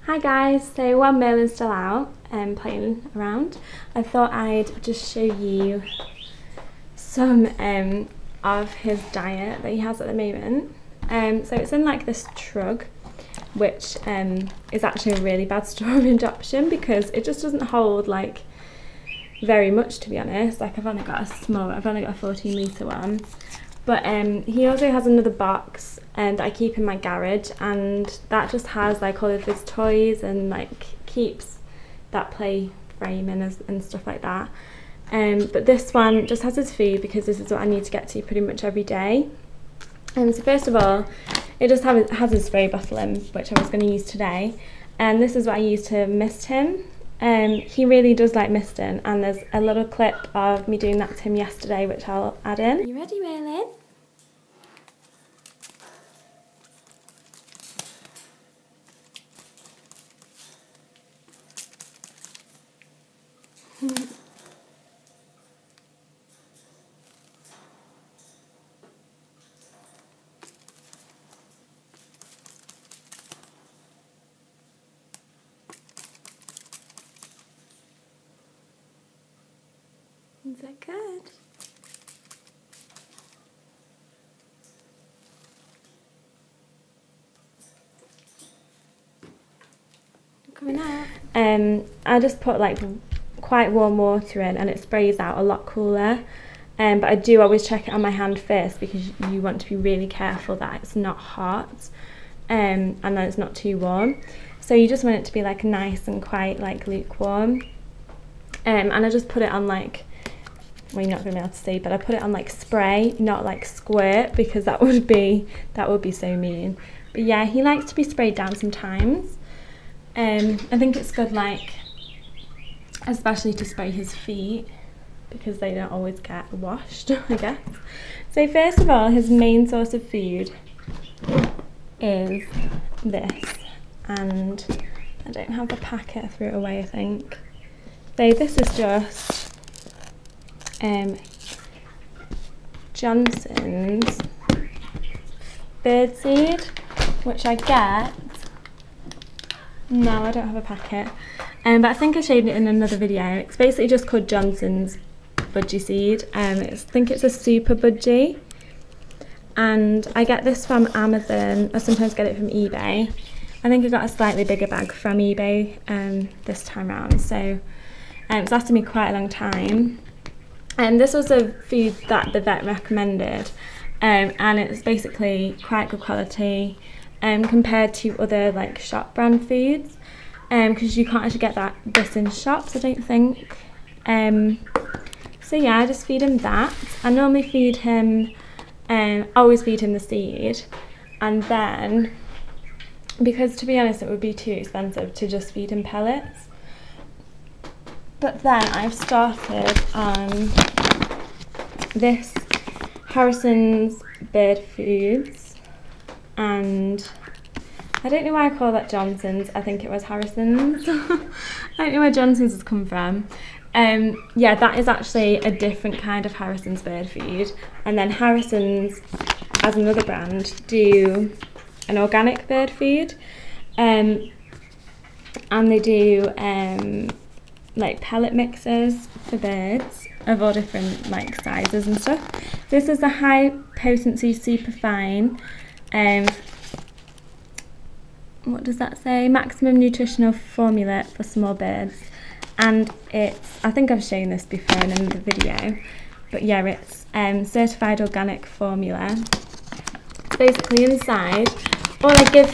Hi guys, so while Merlin's still out and playing around, I thought I'd just show you some of his diet that he has at the moment. So it's in like this trug, which is actually a really bad storage option because it just doesn't hold like very much, to be honest. Like I've only got a 14 litre one. But he also has another box that I keep in my garage, and that just has like all of his toys and like keeps that play frame in and stuff like that. But this one just has his food because this is what I need to get to pretty much every day. So first of all, it just has his spray bottle in, which I was going to use today, and this is what I use to mist him. He really does like misting, and there's a little clip of me doing that to him yesterday, which I'll add in. Are you ready, Merlin? Is that good? Coming out. I just put like quite warm water in, and it sprays out a lot cooler. But I do always check it on my hand first because you want to be really careful that it's not hot, and then it's not too warm. So you just want it to be like nice and quite like lukewarm. And I just put it on like, well, you're not going to be able to see, but I put it on like spray, not like squirt, because that would be so mean. But yeah, he likes to be sprayed down sometimes. I think it's good, like, especially to spray his feet because they don't always get washed, I guess. So first of all, his main source of food is this, and I don't have the packet, I threw it away, I think. So this is just Johnson's birdseed, which I get. No, I don't have a packet, but I think I showed it in another video. It's basically just called Johnson's Budgie seed. I think it's a super budgie, and I get this from Amazon. I sometimes get it from eBay. I think I got a slightly bigger bag from eBay this time around, so it's lasted me quite a long time. And this was a food that the vet recommended, and it's basically quite good quality compared to other like shop brand foods, because you can't actually get this in shops, I don't think. So yeah, I just feed him that. I normally feed him, always feed him the seed, and then, because to be honest it would be too expensive to just feed him pellets, but then I've started on this Harrison's Bird Foods, and I don't know why I call that Johnson's. I think it was Harrison's. I don't know where Johnson's has come from. Yeah, that is actually a different kind of Harrison's bird food, and then Harrison's, as another brand, do an organic bird food, and they do like pellet mixes for birds of all different like sizes and stuff. This is a high potency super fine, what does that say? Maximum nutritional formula for small birds. And it's, I think I've shown this before in another video, but yeah, it's certified organic formula. So basically inside, all I give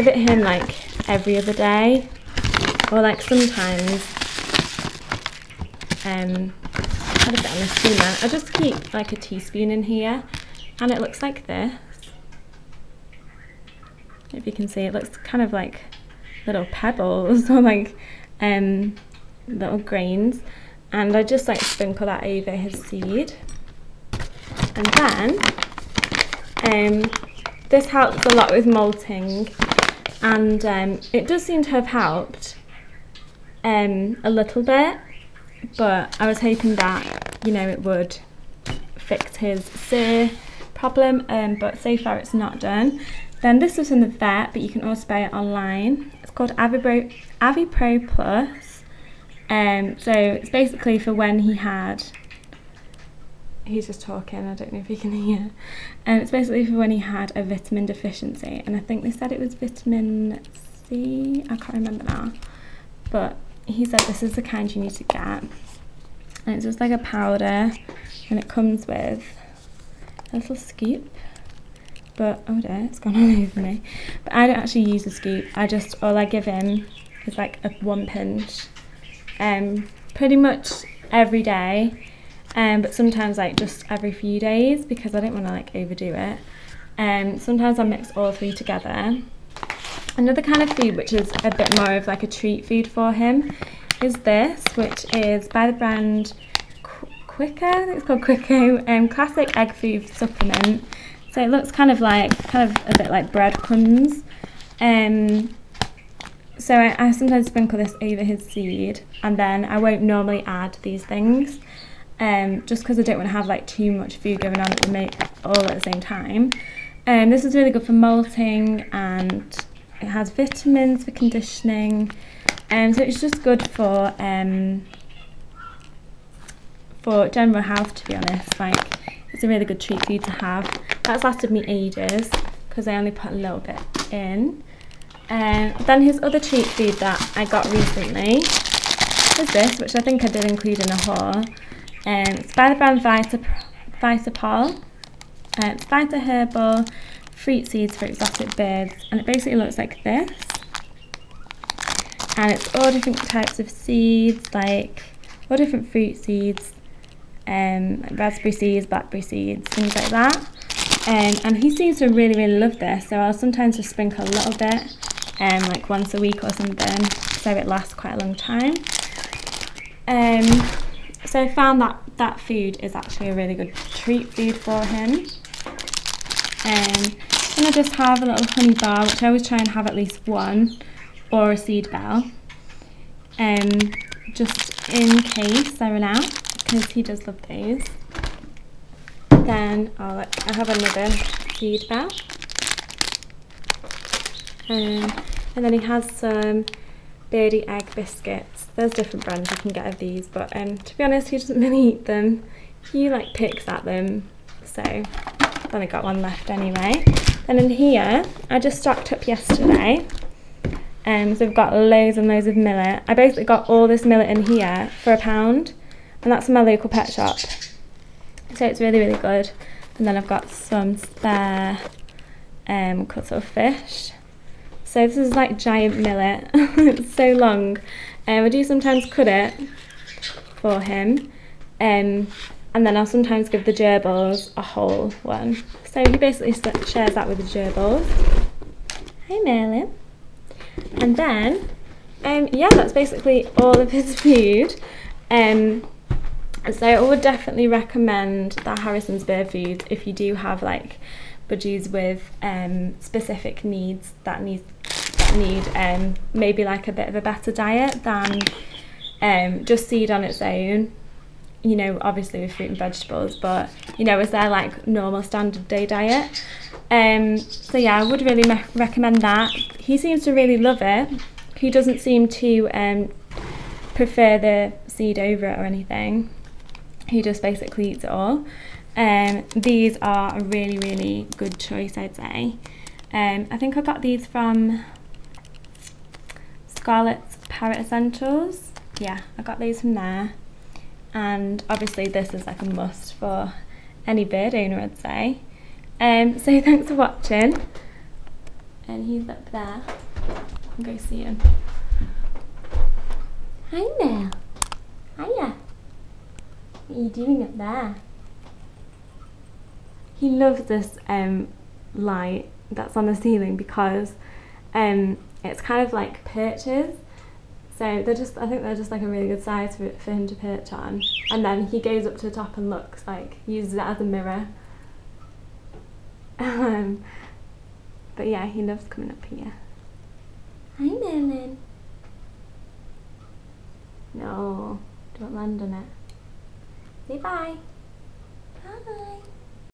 it him like every other day, or like sometimes, I'll just get on a steamer. I just keep like a teaspoon in here, and it looks like this. If you can see, it looks kind of like little pebbles or like little grains, and I just like sprinkle that over his seed. And then this helps a lot with molting, and it does seem to have helped a little bit, but I was hoping that, you know, it would fix his sore problem, but so far it's not done. Then this was from the vet, but you can also buy it online. It's called Avipro Plus. So it's basically for when he had, he's just talking, I don't know if you can hear. It's basically for when he had a vitamin deficiency, and I think they said it was vitamin C, I can't remember now. But he said this is the kind you need to get. And it's just like a powder, and it comes with a little scoop. But, oh dear, it's gone all over me. But I don't actually use a scoop. All I give him is like a 1 pinch. Pretty much every day. But sometimes like just every few days, because I don't want to like overdo it. Sometimes I mix all 3 together. Another kind of food which is a bit more of like a treat food for him is this, which is by the brand Quicko. I think it's called Quicko. Classic egg food supplement. So it looks kind of a bit like breadcrumbs. So I sometimes sprinkle this over his seed, and then I won't normally add these things, just because I don't want to have like too much food going on all at the same time. This is really good for molting, and it has vitamins for conditioning, so it's just good for general health, to be honest. Like, it's a really good treat for you to have. That's lasted me ages because I only put a little bit in. Then his other treat food that I got recently is this, which I think I did include in a haul. It's by the brand Vitapol. It's Vita Herbal Fruit Seeds for Exotic Birds, and it basically looks like this. And it's all different types of seeds, like all different fruit seeds, raspberry seeds, blackberry seeds, things like that. And he seems to really, really love this, so I'll sometimes just sprinkle a little bit, like once a week or something, so it lasts quite a long time. So I found that food is actually a really good treat food for him. And I just have a little honey bar, which I always try and have at least one, or a seed bell, just in case I run out, because he does love those. Then I have another seed bell, and then he has some birdie egg biscuits. There's different brands you can get of these, but to be honest, he doesn't really eat them. He like picks at them, so I've only got one left anyway. And in here, I just stocked up yesterday, so we've got loads and loads of millet. I basically got all this millet in here for £1, and that's from my local pet shop. So it's really, really good. And then I've got some spare cuts of fish. So this is like giant millet. It's so long. I do sometimes cut it for him. And then I'll sometimes give the gerbils a whole one. So he basically shares that with the gerbils. Hi Merlin. And then, yeah, that's basically all of his food. So I would definitely recommend that Harrison's Bird Food if you do have like budgies with specific needs that need maybe like a bit of a better diet than just seed on its own. You know, obviously with fruit and vegetables, but you know, as their like normal standard day diet. So yeah, I would really recommend that. He seems to really love it. He doesn't seem to prefer the seed over it or anything. He just basically eats it all. These are a really, really good choice, I'd say. I think I got these from Scarlett's Parrot Essentials. Yeah, I got these from there. And obviously this is like a must for any bird owner, I'd say. So thanks for watching. And he's up there. I'll go see him. Hi Mel. Hiya. What are you doing up there? He loves this light that's on the ceiling because it's kind of like perches. So I think they're just like a really good size for him to perch on. And then he goes up to the top and looks, like, uses it as a mirror. But yeah, he loves coming up here. Hi Merlin. No, don't land on it. Say bye. Bye.